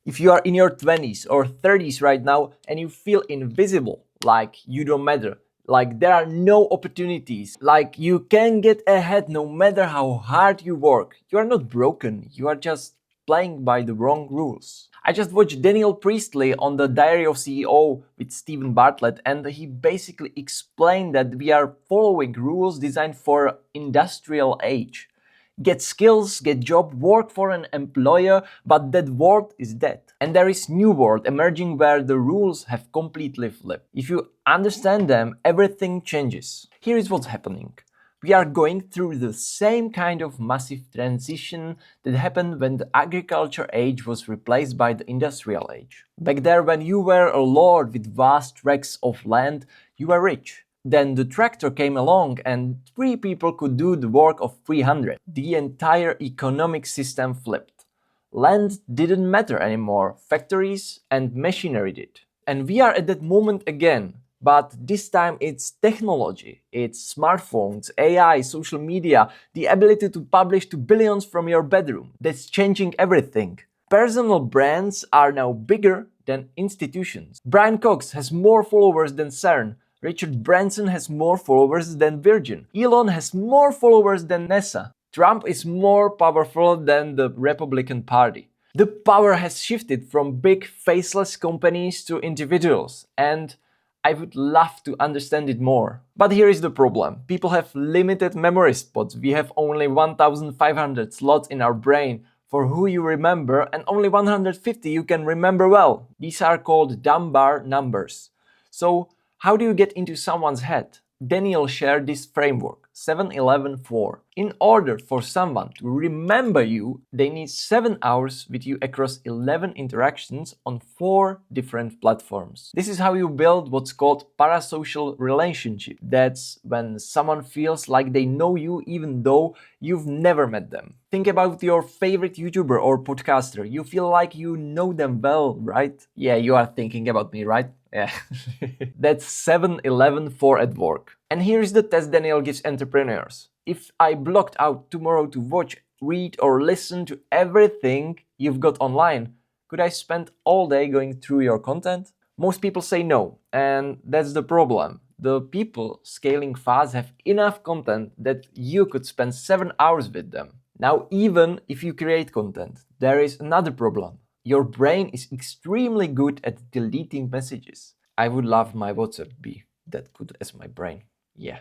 If you are in your 20s or 30s right now and you feel invisible, like you don't matter, like there are no opportunities, like you can get ahead no matter how hard you work, you are not broken, you are just playing by the wrong rules. I just watched Daniel Priestley on the Diary of CEO with Stephen Bartlett, and he basically explained that we are following rules designed for industrial age. Get skills, get job, work for an employer, but that world is dead. And there is new world emerging where the rules have completely flipped. If you understand them, everything changes. Here is what's happening. We are going through the same kind of massive transition that happened when the agriculture age was replaced by the industrial age. Back there, when you were a lord with vast tracts of land, you were rich. Then the tractor came along and 3 people could do the work of 300. The entire economic system flipped. Land didn't matter anymore, factories and machinery did. And we are at that moment again, but this time it's technology, it's smartphones, AI, social media, the ability to publish to billions from your bedroom. That's changing everything. Personal brands are now bigger than institutions. Brian Cox has more followers than CERN. Richard Branson has more followers than Virgin. Elon has more followers than NASA. Trump is more powerful than the Republican Party. The power has shifted from big faceless companies to individuals, and I would love to understand it more. But here is the problem. People have limited memory spots. We have only 1500 slots in our brain for who you remember, and only 150 you can remember well. These are called Dunbar numbers. So, how do you get into someone's head? Daniel shared this framework, 7-11-4. In order for someone to remember you, they need 7 hours with you across 11 interactions on 4 different platforms. This is how you build what's called parasocial relationship. That's when someone feels like they know you even though you've never met them. Think about your favorite YouTuber or podcaster. You feel like you know them well, right? Yeah, you are thinking about me, right? Yeah. That's 7-11-4 at work. And here is the test Daniel gives entrepreneurs. If I blocked out tomorrow to watch, read or listen to everything you've got online, could I spend all day going through your content? Most people say no, and that's the problem. The people scaling fast have enough content that you could spend 7 hours with them. Now, even if you create content, there is another problem. Your brain is extremely good at deleting messages. I would love my WhatsApp to be that good as my brain. Yeah.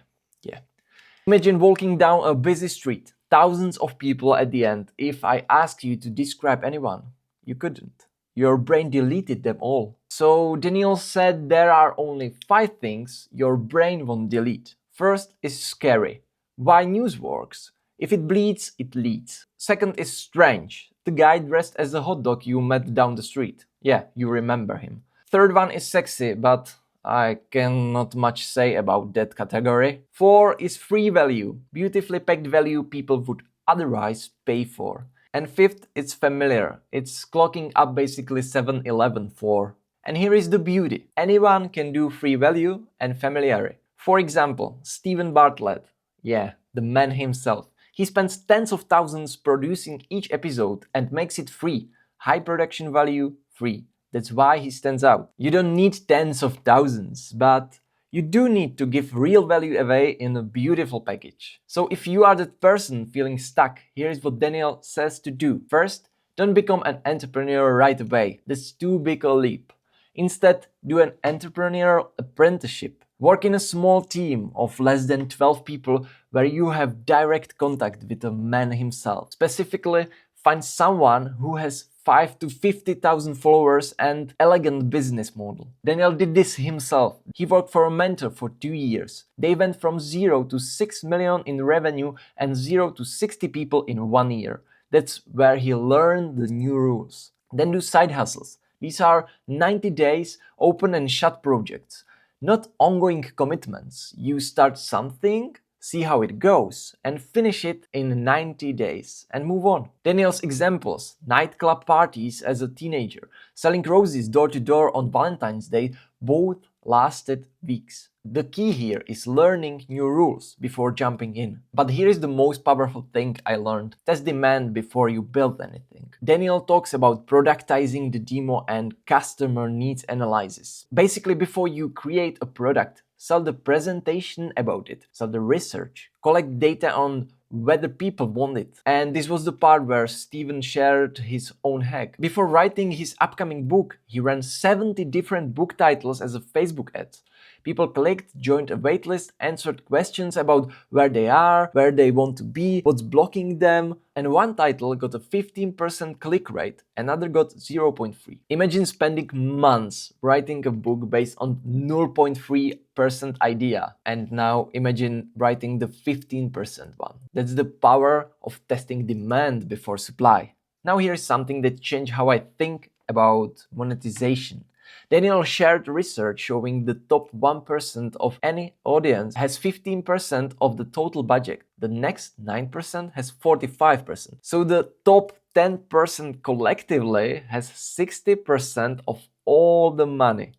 Imagine walking down a busy street, thousands of people at the end. If I asked you to describe anyone, you couldn't. Your brain deleted them all. So Daniel said there are only 5 things your brain won't delete. First is scary. Why news works. If it bleeds, it leads. Second is strange. The guy dressed as a hot dog you met down the street. Yeah, you remember him. Third one is sexy, but I cannot much say about that category. 4 is free value. Beautifully packed value people would otherwise pay for. And 5th, it's familiar. It's clocking up basically 7-11-4. And here is the beauty. Anyone can do free value and familiarity. For example, Stephen Bartlett. Yeah, the man himself. He spends tens of thousands producing each episode and makes it free. High production value, free. That's why he stands out. You don't need tens of thousands, but you do need to give real value away in a beautiful package. So if you are that person feeling stuck, here is what Daniel says to do. First, don't become an entrepreneur right away. That's too big a leap. Instead, do an entrepreneurial apprenticeship. Work in a small team of less than 12 people where you have direct contact with the man himself. Specifically, find someone who has 5 to 50,000 followers and elegant business model. Daniel did this himself. He worked for a mentor for 2 years. They went from 0 to 6 million in revenue and 0 to 60 people in 1 year. That's where he learned the new rules. Then do side hustles. These are 90 days open and shut projects. Not ongoing commitments. You start something, see how it goes, and finish it in 90 days and move on. Daniel's examples: nightclub parties as a teenager, selling roses door to door on Valentine's Day, both lasted weeks. The key here is learning new rules before jumping in. But here is the most powerful thing I learned. Test demand before you build anything. Daniel talks about productizing the demo and customer needs analysis. Basically, before you create a product, sell the presentation about it, sell the research, collect data on whether people want it. And this was the part where Steven shared his own hack. Before writing his upcoming book, he ran 70 different book titles as a Facebook ads. People clicked, joined a waitlist, answered questions about where they are, where they want to be, what's blocking them, and one title got a 15% click rate, another got 0.3. Imagine spending months writing a book based on 0.3% idea, and now imagine writing the 15% one. That's the power of testing demand before supply. Now here's something that changed how I think about monetization. Daniel shared research showing the top 1% of any audience has 15% of the total budget. The next 9% has 45%. So the top 10% collectively has 60% of all the money.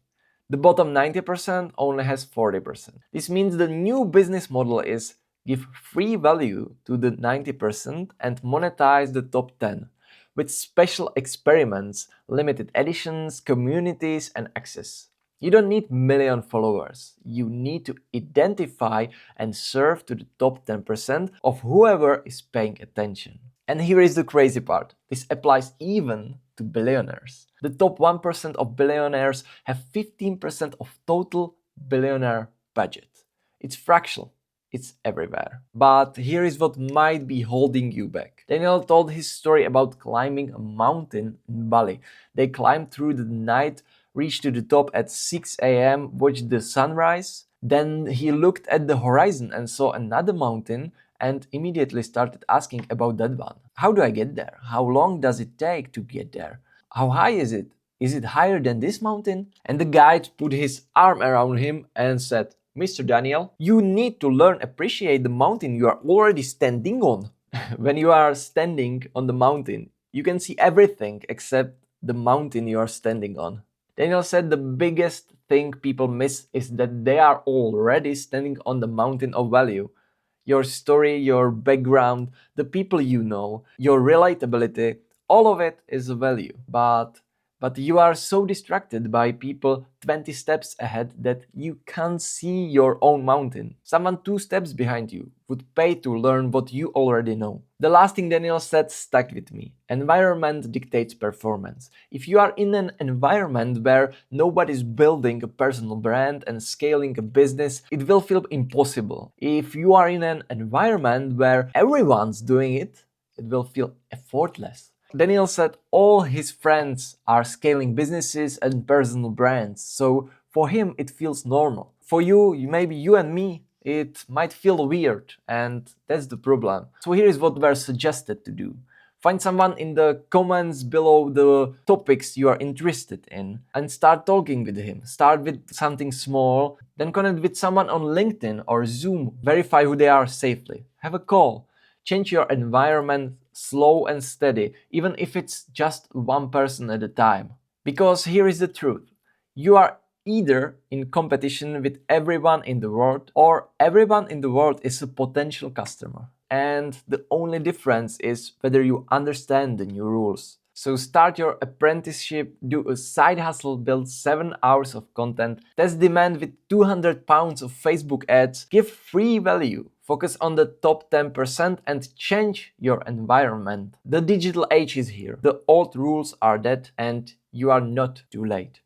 The bottom 90% only has 40%. This means the new business model is give free value to the 90% and monetize the top 10. With special experiments, limited editions, communities, and access. You don't need million followers. You need to identify and serve to the top 10% of whoever is paying attention. And here is the crazy part. This applies even to billionaires. The top 1% of billionaires have 15% of total billionaire budget. It's fractional. It's everywhere. But here is what might be holding you back. Daniel told his story about climbing a mountain in Bali. They climbed through the night, reached to the top at 6 a.m., watched the sunrise. Then he looked at the horizon and saw another mountain and immediately started asking about that one. How do I get there? How long does it take to get there? How high is it? Is it higher than this mountain? And the guide put his arm around him and said, Mr. Daniel, you need to learn appreciate the mountain you are already standing on. When you are standing on the mountain, you can see everything except the mountain you are standing on. Daniel said the biggest thing people miss is that they are already standing on the mountain of value. Your story, your background, the people you know, your relatability, all of it is a value. But you are so distracted by people 20 steps ahead that you can't see your own mountain. Someone 2 steps behind you would pay to learn what you already know. The last thing Daniel said stuck with me. Environment dictates performance. If you are in an environment where nobody's building a personal brand and scaling a business, it will feel impossible. If you are in an environment where everyone's doing it, it will feel effortless. Daniel said all his friends are scaling businesses and personal brands, so for him it feels normal. For you, maybe you and me, it might feel weird, and that's the problem. So here is what we're suggested to do. Find someone in the comments below the topics you are interested in and start talking with him. Start with something small, then connect with someone on LinkedIn or Zoom. Verify who they are safely. Have a call. Change your environment slow and steady, even if it's just one person at a time. Because here is the truth. You are either in competition with everyone in the world, or everyone in the world is a potential customer. And the only difference is whether you understand the new rules. So start your apprenticeship, do a side hustle, build 7 hours of content, test demand with 200 pounds of Facebook ads, give free value, focus on the top 10% and change your environment. The digital age is here. The old rules are dead and you are not too late.